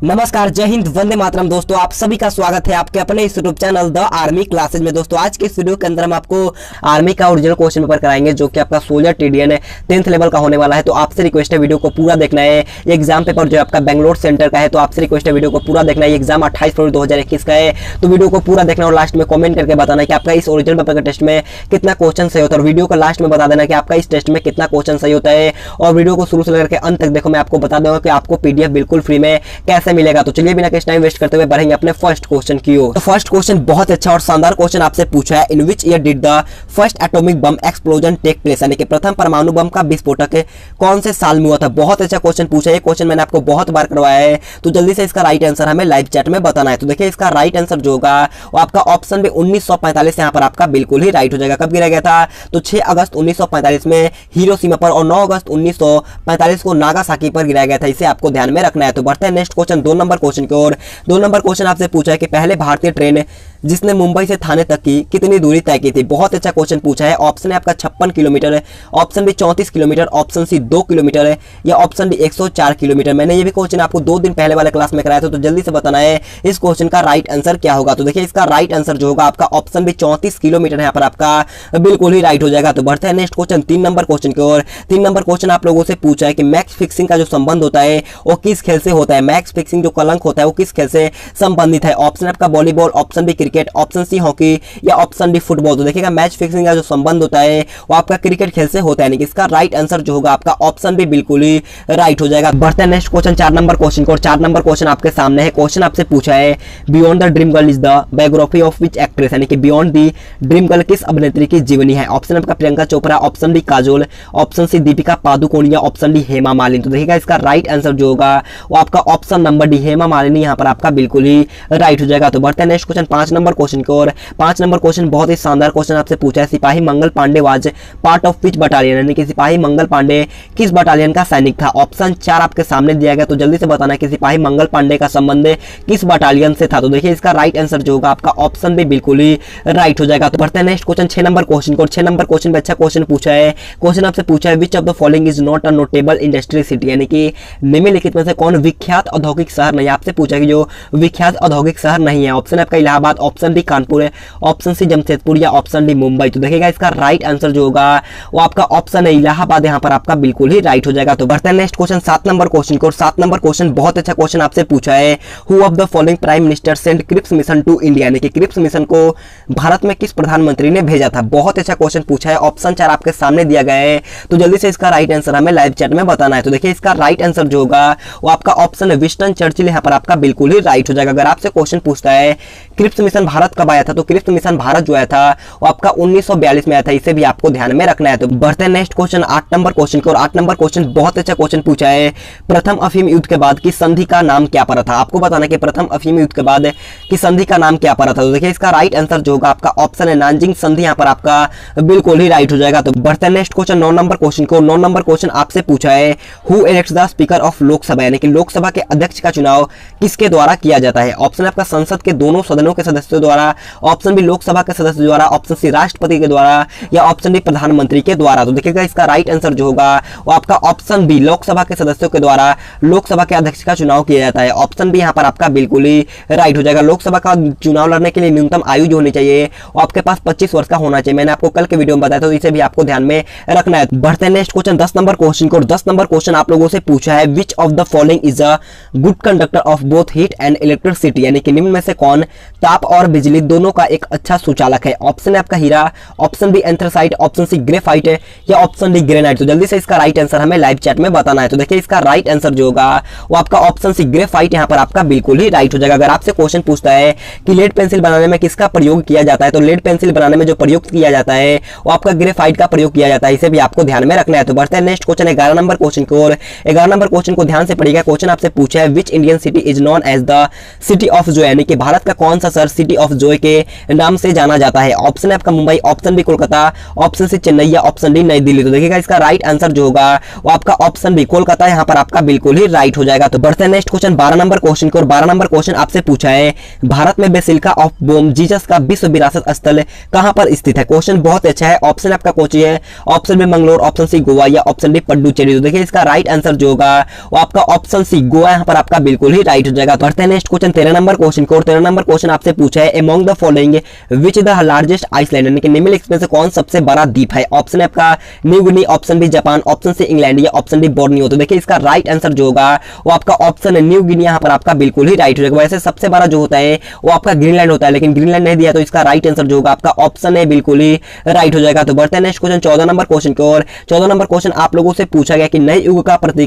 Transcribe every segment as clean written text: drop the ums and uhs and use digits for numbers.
नमस्कार, जय हिंद, वंदे मातरम। दोस्तों आप सभी का स्वागत है आपके अपने इस YouTube channel the army classes में। दोस्तों आज के इस वीडियो के अंदर हम आपको आर्मी का ओरिजिनल क्वेश्चन पेपर कराएंगे जो कि आपका सोल्जर टीडीएन 10th लेवल का होने वाला है। तो आपसे रिक्वेस्ट है वीडियो को पूरा देखना है। ये एग्जाम पेपर जो आपका बेंगलोर सेंटर का है, तो आपसे रिक्वेस्ट है वीडियो को पूरा देखना है। एग्जाम 28 फरवरी 2021 का है, तो वीडियो को पूरा देखना और लास्ट में कॉमेंट करके बताना कि आपका इस ओरिजिनल पेपर के टेस्ट में कितना क्वेश्चन सही होता है। और वीडियो को लास्ट में बता देना कि आपका इस टेस्ट में कितना क्वेश्चन सही होता है। और वीडियो को शुरू से लेकर के अंत तक देखो, मैं आपको बता दूंगा कि आपको पीडीएफ बिल्कुल फ्री में कैसे मिलेगा। तो चलिए बिना किसी टाइम वेस्ट करते हुए बढ़ेंगे अपने फर्स्ट क्वेश्चन की ओर। तो फर्स्ट क्वेश्चन बहुत अच्छा और शानदार क्वेश्चन आपसे पूछा है। In which year did the first atomic bomb explosion take place, यानी कि प्रथम परमाणु बम का विस्फोटक कौन से साल में हुआ था। बहुत अच्छा क्वेश्चन पूछा है। ये क्वेश्चन मैंने आपको बहुत बार करवाया है, तो जल्दी से इसका राइट आंसर हमें लाइव चैट में बताना है। तो देखिए इसका राइट आंसर जो होगा वो आपका ऑप्शन में 1945 यहाँ पर आपका बिल्कुल ही राइट हो जाएगा। कब गिराया गया था? तो 6 अगस्त 1945 में हिरोशिमा पर और 9 अगस्त 1945 को नागासाकी पर गिराया गया था। इसे आपको ध्यान में रखना है। तो बढ़ते हैं नेक्स्ट क्वेश्चन 2 नंबर क्वेश्चन की ओर। 2 नंबर क्वेश्चन आपसे पूछा है कि पहले भारतीय ट्रेन जिसने मुंबई से थाने तक की कितनी दूरी तय की थी। बहुत अच्छा क्वेश्चन पूछा है। ऑप्शन है आपका 56 किलोमीटर है, option B 34 kilometre, option C 2 kilometre है, या ऑप्शन डी 104 किलोमीटर। मैंने ये भी क्वेश्चन आपको 2 दिन पहले वाले क्लास में कराया था, तो जल्दी से बताना है इस क्वेश्चन का राइट आंसर क्या होगा। तो देखिए इसका राइट आंसर जो होगा आपका ऑप्शन बी 34 किलोमीटर यहाँ पर आपका बिल्कुल ही राइट हो जाएगा। तो बढ़ते हैं नेक्स्ट क्वेश्चन 3 नंबर क्वेश्चन की ओर। 3 नंबर क्वेश्चन आप लोगों से पूछा है कि मैच फिक्सिंग का जो संबंध होता है वो किस खेल से होता है। मैच फिक्सिंग जो कलंक होता है वो किस खेल से संबंधित है। ऑप्शन आपका volleyball, option B cricket, option C hockey, या ऑप्शन डी फुटबॉल। तो देखिएगा मैच फिक्सिंग का जो संबंध होता है वो आपका क्रिकेट खेल से होता है। यानी कि इसका राइट आंसर जो होगा आपका ऑप्शन बी बिल्कुल ही राइट हो जाएगा। बढ़ते हैं नेक्स्ट क्वेश्चन 4 नंबर क्वेश्चन को। 4 नंबर क्वेश्चन आपके सामने है। क्वेश्चन आपसे पूछा है beyond the dream girl is the biography of which actress, यानी कि बियॉन्ड द ड्रीम गर्ल किस अभिनेत्री की जीवनी है। ऑप्शन आपका Priyanka Chopra, option D Kajol, option C Deepika Padukone, या ऑप्शन डी हेमा मालिनी। तो देखिएगा इसका राइट आंसर जो होगा वो आपका option number D Hema Malini यहाँ पर आपका बिल्कुल ही राइट हो जाएगा। तो बढ़ते हैं नेक्स्ट क्वेश्चन 5 नंबर क्वेश्चन की ओर। 5 नंबर क्वेश्चन बहुत ही शानदार क्वेश्चन आपसे पूछा है। सिपाही Mangal Pande was part of which battalion, यानी कि सिपाही मंगल पांडे किस बटालियन का सैनिक था। ऑप्शन 4 आपके सामने दिया गया, तो जल्दी से बताना कि सिपाही मंगल पांडे का संबंध किस बटालियन से था। तो देखिए इसका राइट आंसर जो होगा आपका ऑप्शन भी बिल्कुल ही राइट हो जाएगा। तो बढ़ते हैं नेक्स्ट क्वेश्चन 6 नंबर क्वेश्चन को। 6 नंबर क्वेश्चन में अच्छा क्वेश्चन पूछा है। क्वेश्चन आपसे पूछा है which of the following is not a notable industrial city, यानी कि निम्नलिखित में से कौन विख्यात औद्योगिक शहर नहीं है। आपसे पूछा कि जो विख्यात औद्योगिक शहर नहीं है। ऑप्शन आपका इलाहाबाद, ऑप्शन डी कानपुर है, ऑप्शन सी जमशेदपुर, या ऑप्शन डी मुंबई। तो देखिएगा इसका राइट आंसर जो होगा वो आपका ऑप्शन है इलाहाबाद, यहाँ पर आपका बिल्कुल ही राइट हो जाएगा। तो बढ़ते हैं नेक्स्ट क्वेश्चन 7 नंबर क्वेश्चन को। 7 नंबर क्वेश्चन बहुत अच्छा क्वेश्चन आपसे पूछा है। Who of the following prime minister sent Cripps mission to India, यानी कि क्रिप्स मिशन को भारत में किस प्रधानमंत्री ने भेजा था। बहुत अच्छा क्वेश्चन पूछा है। ऑप्शन 4 आपके सामने दिया गया है, तो जल्दी से इसका राइट आंसर हमें लाइव चैट में बताना है। तो देखिए इसका राइट आंसर जो होगा वो आपका ऑप्शन है विंस्टन चर्चिल, यहाँ पर आपका बिल्कुल ही राइट हो जाएगा। अगर आपसे क्वेश्चन पूछता है क्रिप्स मिशन भारत कब आया था, तो क्रिप्स मिशन भारत जो आया था वो आपका 1942 में आया था। इसे भी आपको ध्यान में रखना है। तो बढ़ते हैं नेक्स्ट क्वेश्चन 8 नंबर क्वेश्चन को। और 8 नंबर क्वेश्चन बहुत अच्छा क्वेश्चन पूछा है। प्रथम अफीम युद्ध के बाद की संधि का नाम क्या पड़ा था। आपको बताना कि प्रथम अफीम युद्ध के बाद की संधि का नाम क्या पड़ा था। तो देखिए इसका राइट आंसर जो होगा आपका ऑप्शन है नानजिंग संधि, यहाँ पर आपका बिल्कुल ही राइट हो जाएगा। तो बढ़ते हैं नेक्स्ट क्वेश्चन 9 नंबर क्वेश्चन को। 9 नंबर क्वेश्चन आपसे पूछा है who elects the speaker of Lok Sabha, यानी कि लोकसभा के अध्यक्ष का चुनाव किसके द्वारा किया जाता है। ऑप्शन आपका संसद के दोनों सदनों के सदस्यों द्वारा, ऑप्शन बी लोकसभा के सदस्य द्वारा, ऑप्शन सी राष्ट्रपति के द्वारा, या ऑप्शन डी प्रधानमंत्री के द्वारा। तो देखिएगा इसका राइट आंसर जो होगा वो आपका ऑप्शन बी लोकसभा के सदस्यों के द्वारा लोकसभा के अध्यक्ष का चुनाव किया जाता है। ऑप्शन बी यहाँ पर आपका बिल्कुल ही राइट हो जाएगा। लोकसभा का चुनाव लड़ने के लिए न्यूनतम आयु जो होनी चाहिए वो आपके पास 25 वर्ष का होना चाहिए। मैंने आपको कल के वीडियो में बताया था, तो इसे भी आपको ध्यान में रखना है। बढ़ते हैं नेक्स्ट क्वेश्चन 10 नंबर क्वेश्चन को। 10 नंबर क्वेश्चन आप लोगों से पूछा है which of the following is a good conductor of both heat and electricity, यानी कि निम्न में से कौन ताप और बिजली दोनों का एक अच्छा सुचालक है। ऑप्शन है आपका हीरा, option B anthracite, option C graphite है, या ऑप्शन डी ग्रेनाइट। तो जल्दी से इसका राइट आंसर हमें लाइव चैट में बताना है। तो देखिए इसका राइट आंसर जो होगा वो आपका ऑप्शन सी ग्रेफाइट, यहाँ पर आपका बिल्कुल ही राइट हो जाएगा। अगर आपसे क्वेश्चन पूछता है कि लेड पेंसिल बनाने में किसका प्रयोग किया जाता है, तो लेड पेंसिल बनाने में जो प्रयोग किया जाता है वो आपका ग्रेफाइट का प्रयोग किया जाता है। इसे भी आपको ध्यान में रखना है। तो बढ़ते हैं नेक्स्ट क्वेश्चन 11 नंबर क्वेश्चन को। और 11 नंबर क्वेश्चन को ध्यान से पढ़िएगा। क्वेश्चन आपसे पूछा है which Indian city is known as the city of joy, यानी कि भारत का कौन सा शहर सिटी ऑफ जॉय के नाम से जाना जाता है। ऑप्शन है आपका Mumbai, option B Kolkata, option C Chennai, या ऑप्शन डी नई दिल्ली। तो देखिएगा इसका राइट आंसर जो होगा वो आपका ऑप्शन बी कोलकाता, यहाँ पर आपका बिल्कुल ही राइट हो जाएगा। तो बढ़ते हैं नेक्स्ट क्वेश्चन 12 नंबर क्वेश्चन को। और 12 नंबर क्वेश्चन आपसे पूछा है भारत में बेसिलिका ऑफ बोम जीसस का विश्व विरासत स्थल कहां पर स्थित है। क्वेश्चन बहुत अच्छा है। ऑप्शन आपका कोची है, option B Mangalore, option C Goa, या ऑप्शन डी पड्डुचेरी। तो देखिए इसका राइट आंसर जो होगा वो आपका ऑप्शन सी गोवा यहाँ पर आपका आपका बिल्कुल ही राइट हो जाएगा। तो बढ़ते हैं नेक्स्ट क्वेश्चन 13 नंबर क्वेश्चन को। 13 नंबर क्वेश्चन आपसे पूछा है among the following which the largest island, यानी कि निम्नलिखित में से कौन सबसे बड़ा द्वीप है। ऑप्शन है आपका New Guinea, option B Japan, option C England या ऑप्शन डी बोर्नियो। तो देखिए इसका राइट आंसर जो होगा वो आपका ऑप्शन है न्यू गिनी, यहाँ पर आपका बिल्कुल ही राइट हो जाएगा। वैसे सबसे बड़ा जो होता है वो आपका ग्रीनलैंड होता है, लेकिन ग्रीनलैंड नहीं दिया, तो इसका राइट आंसर जो होगा आपका ऑप्शन है बिल्कुल ही राइट हो जाएगा। तो बढ़ते हैं नेक्स्ट क्वेश्चन 14 नंबर क्वेश्चन की ओर। 14 नंबर क्वेश्चन आप लोगों से पूछा गया कि नए युग का प्रतीक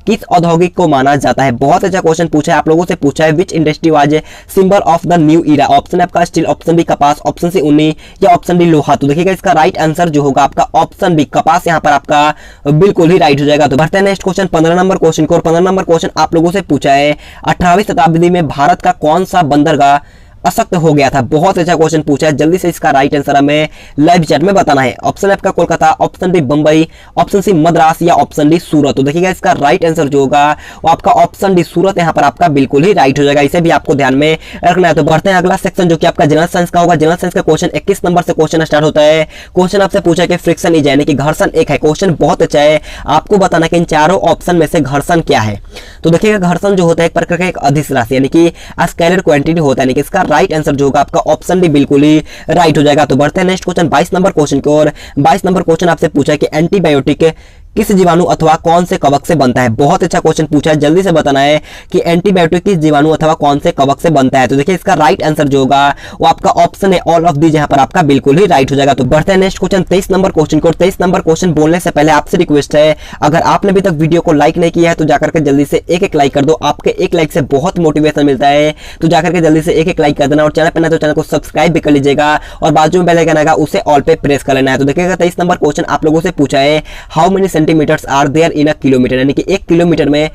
किस औद्योगिक को माना जाता है। बहुत अच्छा क्वेश्चन पूछा है, आप लोगों से पूछा है which industry was symbol of the new era. Option है आपका स्टील, ऑप्शन बी कपास, ऑप्शन सी ऊनी या ऑप्शन डी लोहा। तो देखिएगा इसका राइट आंसर जो होगा आपका ऑप्शन बी कपास, यहाँ पर आपका बिल्कुल ही राइट हो जाएगा। तो बढ़ते हैं नेक्स्ट क्वेश्चन 15 नंबर क्वेश्चन को। 15 नंबर क्वेश्चन आप लोगों से पूछा है 18वीं शताब्दी में भारत का कौन सा बंदरगाह अशक्त हो गया था। बहुत अच्छा क्वेश्चन पूछा है, जल्दी से इसका राइट आंसर हमें लाइव चैट में बताना है। ऑप्शन है आपका Kolkata, option D Bombay, option C Madras या ऑप्शन डी सूरत। तो देखिएगा इसका राइट आंसर जो होगा वो आपका ऑप्शन डी सूरत, यहाँ पर आपका बिल्कुल ही राइट हो जाएगा। इसे भी आपको ध्यान में रखना है। तो बढ़ते हैं अगला सेक्शन जो कि आपका जनरल साइंस का होगा। जनरल साइंस का क्वेश्चन 21 नंबर से क्वेश्चन स्टार्ट होता है। क्वेश्चन आपसे पूछा कि फ्रिक्शन इज, यानी कि घर्षण एक है। क्वेश्चन बहुत अच्छा है, आपको बताना कि इन चारों ऑप्शन में से घर्षण क्या है। तो देखिएगा घर्षण जो होता है एक प्रकार का एक अदिश राशि, यानी कि स्केलर क्वांटिटी होता है, यानी कि इसका राइट आंसर जो होगा आपका ऑप्शन डी बिल्कुल ही राइट हो जाएगा। तो बढ़ते हैं नेक्स्ट क्वेश्चन 22 नंबर क्वेश्चन की ओर। 22 नंबर क्वेश्चन आपसे पूछा है कि एंटीबायोटिक किस जीवाणु अथवा कौन से कवक से बनता है। बहुत अच्छा क्वेश्चन पूछा है, जल्दी से बताना है कि एंटीबायोटिक किस जीवाणु अथवा कौन से कवक से बनता है। तो देखिए इसका राइट आंसर जो होगा वो आपका ऑप्शन है ऑल ऑफ दी, जहां पर आपका बिल्कुल ही राइट हो जाएगा। तो बढ़ते हैं नेक्स्ट क्वेश्चन 23 नंबर क्वेश्चन को। 23 नंबर क्वेश्चन बोलने से पहले आपसे रिक्वेस्ट है, अगर आपने अभी तक वीडियो को लाइक नहीं किया है तो जाकर के जल्दी से एक लाइक कर दो। आपके एक लाइक से बहुत मोटिवेशन मिलता है, तो जाकर के जल्दी से एक लाइक कर देना। और चैनल पर ना तो चैनल को सब्सक्राइब भी कर लीजिएगा और बाजू में बेल आइकन आएगा उसे ऑल पे प्रेस कर लेना है। तो देखिएगा 23 नंबर क्वेश्चन आप लोगों से पूछा है how many centimetres are there in a kilometre, यानी कि 1 किलोमीटर में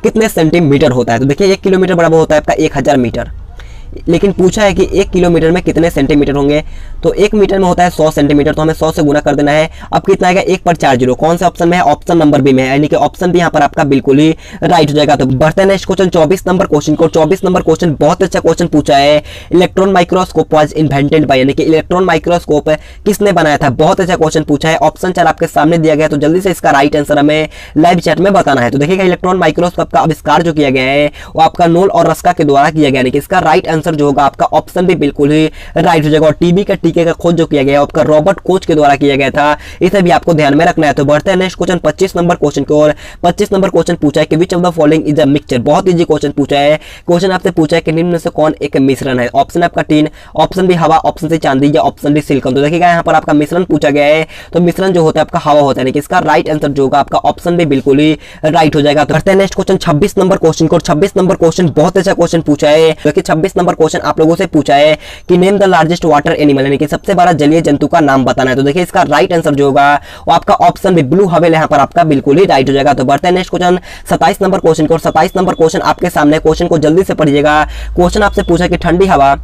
कितने सेंटीमीटर होता है। तो देखिए 1 किलोमीटर बराबर होता है आपका 1000 मीटर, लेकिन पूछा है कि 1 किलोमीटर में कितने सेंटीमीटर होंगे। तो 1 मीटर में होता है 100 सेंटीमीटर, तो हमें 100 से गुना कर देना है। अब कितना आएगा 1 पर 4 जीरो, कौन से ऑप्शन में है, ऑप्शन नंबर बी में है, यानी कि ऑप्शन बी यहाँ पर आपका बिल्कुल ही राइट हो जाएगा। तो बढ़ते हैं नेक्स्ट क्वेश्चन 24 नंबर क्वेश्चन को। 24 नंबर क्वेश्चन बहुत अच्छा क्वेश्चन पूछा है, electron microscope was invented by, यानी कि इलेक्ट्रॉन माइक्रोस्कोप किसने बनाया था। बहुत अच्छा क्वेश्चन पूछा है, ऑप्शन 4 आपके सामने दिया गया, तो जल्दी से इसका राइट आंसर हमें लाइव चैट में बताना है। तो देखिएगा इलेक्ट्रॉन माइक्रोस्कोप का आविष्कार जो किया गया है वो आपका नोल और रस्का के द्वारा किया गया, यानी कि इसका राइट आंसर जो होगा आपका ऑप्शन भी बिल्कुल ही राइट हो जाएगा। और टीबी का टीके का खोज जो किया गया आपका रॉबर्ट कोच के द्वारा किया गया था, इसे भी आपको ध्यान में रखना है। तो बढ़ते हैं नेक्स्ट क्वेश्चन 25 नंबर क्वेश्चन की ओर। 25 नंबर क्वेश्चन पूछा है कि which of the following is a mixture. बहुत इजी क्वेश्चन पूछा है। क्वेश्चन आपसे पूछा है कि निम्न में से कौन एक मिश्रण है। ऑप्शन आपका टीन, ऑप्शन बी हवा, ऑप्शन सी चांदी या ऑप्शन डी सिलिकॉन। तो देखिएगा यहाँ पर आपका मिश्रण पूछा गया है, तो मिश्रण जो होता है आपका हवा होता है, यानी कि इसका राइट आंसर जो होगा आपका ऑप्शन भी बिल्कुल ही राइट हो जाएगा। तो बढ़ते हैं नेक्स्ट क्वेश्चन 26 नंबर क्वेश्चन को। 26 नंबर क्वेश्चन बहुत अच्छा क्वेश्चन पूछा है, क्योंकि 26 नंबर क्वेश्चन आप लोगों से पूछा है कि name the largest water animal, यानी कि सबसे बड़ा जलीय जंतु का नाम बताना है। तो देखिए इसका राइट आंसर जो होगा वो आपका ऑप्शन भी ब्लू व्हेल यहाँ पर आपका बिल्कुल ही राइट हो जाएगा। तो बढ़ते हैं नेक्स्ट क्वेश्चन 27 नंबर क्वेश्चन को। 27 नंबर क्वेश्चन आपके सामने, क्वेश्चन को जल्दी से पढ़िएगा। क्वेश्चन आपसे पूछा कि ठंडी हवा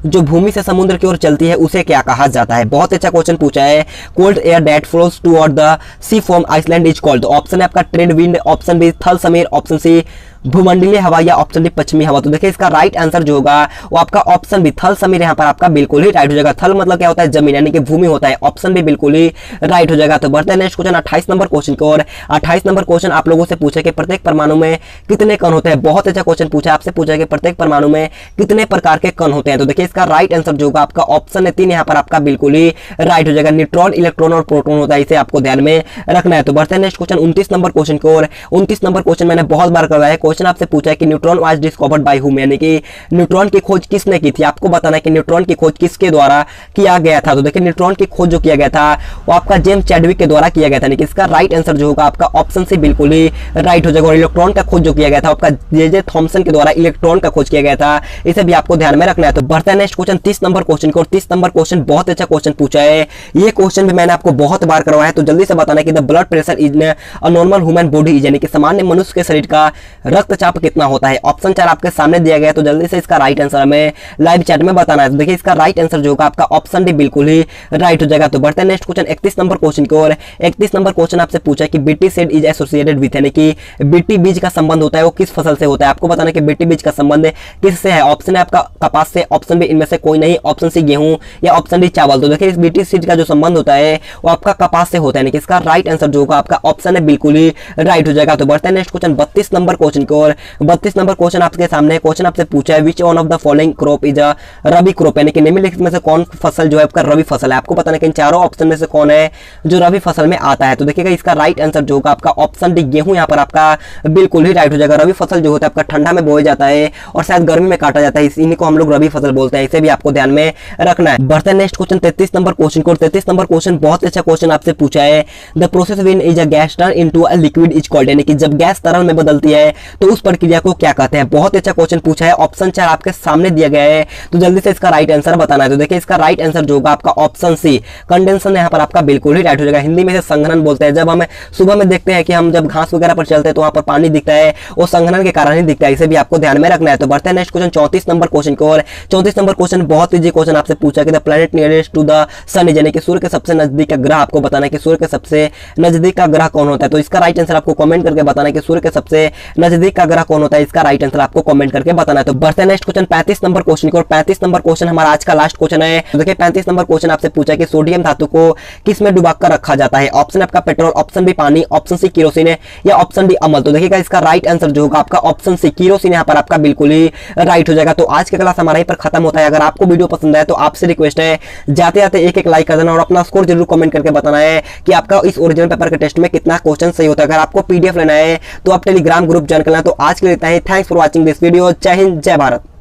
जो भूमि से समुद्र की ओर चलती है उसे क्या कहा जाता है। बहुत अच्छा क्वेश्चन पूछा है। Cold air that flows toward the sea from Iceland is called. तो ऑप्शन है आपका ट्रेड विंड, ऑप्शन बी थल समीर, ऑप्शन सी भूमंडलीय हवा या ऑप्शन डी पश्चिमी हवा। तो देखिए इसका राइट आंसर जो होगा वो आपका ऑप्शन बी थल समीर यहाँ पर आपका बिल्कुल ही राइट हो जाएगा। थल मतलब क्या होता है, जमीन, यानी कि भूमि होता है। ऑप्शन भी बिल्कुल ही राइट हो जाएगा। तो बढ़ते हैं नेक्स्ट क्वेश्चन 28 नंबर क्वेश्चन की ओर। 28 नंबर क्वेश्चन आप लोगों से पूछा कि प्रत्येक परमाणु में कितने कण होते हैं। बहुत अच्छा क्वेश्चन पूछा, आपसे पूछा कि प्रत्येक परमाणु में कितने प्रकार के कण होते हैं। तो देखिए इसका राइट आंसर जो होगा आपका ऑप्शन है 3 यहाँ पर आपका बिल्कुल ही राइट हो जाएगा। न्यूट्रॉन, इलेक्ट्रॉन और प्रोटॉन होता है, इसे आपको ध्यान में रखना है। तो बढ़ते हैं नेक्स्ट क्वेश्चन 29 नंबर क्वेश्चन की ओर। 29 नंबर क्वेश्चन मैंने बहुत बार करवाया है। क्वेश्चन आपसे पूछा है कि neutron was discovered by whom, यानी कि न्यूट्रॉन की खोज किसने की थी। आपको बताना है कि न्यूट्रॉन की खोज किसके द्वारा किया गया था। तो देखिए न्यूट्रॉन की खोज जो किया गया था वो आपका जेम्स चैडविक के द्वारा किया गया था, यानी कि इसका राइट आंसर जो होगा आपका ऑप्शन सी बिल्कुल ही राइट हो जाएगा। और इलेक्ट्रॉन का खोज जो किया गया था आपका जे थॉमसन के द्वारा इलेक्ट्रॉन का खोज किया गया था, इसे भी आपको ध्यान में रखना है। तो बढ़ते हैं नेक्स्ट क्वेश्चन 30 नंबर क्वेश्चन को। 30 नंबर क्वेश्चन बहुत अच्छा क्वेश्चन पूछा है। ये क्वेश्चन भी मैंने आपको बहुत बार करवाया है, तो जल्दी से बताना कि the blood pressure is a normal human body, यानी कि सामान्य मनुष्य के शरीर का रक्तचाप कितना होता है। ऑप्शन 4 आपके सामने दिया गया है, तो जल्दी से इसका राइट आंसर हमें लाइव चैट में बताना है। तो देखिए इसका राइट आंसर जो होगा आपका ऑप्शन डी बिल्कुल ही राइट हो जाएगा। तो बढ़ते हैं नेक्स्ट क्वेश्चन 31 नंबर क्वेश्चन की ओर। 31 नंबर क्वेश्चन आपसे पूछा कि BT seed is associated with, यानी कि बीटी बीज का संबंध होता है वो किस फसल से होता है। आपको बताना कि बीटी बीज का संबंध किससे है। ऑप्शन है आपका कपास से, ऑप्शन बी इनमें से कोई नहीं, ऑप्शन सी गेहूं या ऑप्शन डी चावल। तो देखिए इस बीटी सीड का जो संबंध होता है वो आपका कपास से होता है, यानी कि इसका राइट आंसर जो होगा आपका ऑप्शन है बिल्कुल ही राइट हो जाएगा। तो बढ़ते हैं नेक्स्ट क्वेश्चन 32 नंबर क्वेश्चन की और 32 नंबर क्वेश्चन आपके सामने। क्वेश्चन आपसे पूछा है which one of the following crop is a rabi crop, यानी कि निम्नलिखित में से कौन फसल जो है आपका रबी फसल है। आपको बताना कि इन चारों ऑप्शन में से कौन है जो रबी फसल में आता है। तो देखिएगा इसका राइट आंसर जो होगा आपका ऑप्शन डी गेहूं यहाँ पर आपका बिल्कुल ही राइट हो जाएगा। रबी फसल जो होता है आपका ठंडा में बोया जाता है और शायद गर्मी में काटा जाता है, इन्हीं को हम लोग रबी फसल बोलते हैं। इसे भी आपको ध्यान में रखना है। बढ़ते हैं नेक्स्ट क्वेश्चन 33 नंबर क्वेश्चन को। 33 नंबर क्वेश्चन बहुत अच्छा क्वेश्चन आपसे पूछा है। The process when is a gas turn into a liquid is called, यानी कि जब गैस तरल में बदलती है तो उस प्रक्रिया को क्या कहते हैं। बहुत अच्छा क्वेश्चन पूछा है। ऑप्शन 4 आपके सामने दिया गया है, तो जल्दी से इसका राइट आंसर बताना है। तो देखिए इसका राइट आंसर जो होगा आपका ऑप्शन सी कंडेंसन यहाँ पर आपका बिल्कुल ही राइट हो जाएगा। हिंदी में से संघनन बोलते हैं। जब हम सुबह में देखते हैं कि हम जब घास वगैरह पर चलते हैं तो वहां पर पानी दिखता है, वो संघनन के कारण ही दिखता है। इसे भी आपको ध्यान में रखना है। तो बढ़ते हैं नेक्स्ट क्वेश्चन 34 नंबर क्वेश्चन को। और 34 नंबर क्वेश्चन बहुत इजी क्वेश्चन आपसे पूछा कि the planet nearest to the sun, यानी कि सूर्य के सबसे नजदीक का ग्रह आपको बताना है कि सूर्य के सबसे नजदीक का ग्रह कौन होता है। तो इसका राइट आंसर आपको कमेंट करके बताना है कि सूर्य के सबसे नजदीक का ग्रह कौन होता है। इसका राइट आंसर आपको कमेंट करके बताना है। तो बढ़ते हैं नेक्स्ट क्वेश्चन 35 नंबर क्वेश्चन को। और 35 नंबर क्वेश्चन हमारा आज का लास्ट क्वेश्चन है। तो देखिए 35 नंबर क्वेश्चन आपसे पूछा कि सोडियम धातु को किस में डुबाकर रखा जाता है। ऑप्शन आपका पेट्रोल, ऑप्शन बी पानी, ऑप्शन सी केरोसिन है या ऑप्शन डी अमल। तो देखिएगा इसका राइट आंसर जो होगा आपका ऑप्शन सी केरोसिन यहाँ पर आपका बिल्कुल ही राइट हो जाएगा। तो आज का क्लास हमारा यहीं पर खत्म होता है। अगर आपको वीडियो पसंद आए तो आपसे रिक्वेस्ट है जाते जाते एक लाइक कर देना और अपना स्कोर जरूर कमेंट करके बताना है कि आपका इस ओरिजिनल पेपर के टेस्ट में कितना क्वेश्चन सही होता है। अगर आपको पीडीएफ लेना है तो आप टेलीग्राम ग्रुप ज्वाइन करना है। तो आज के लिए इतना ही। Thanks for watching this video. जय हिंद, जय भारत।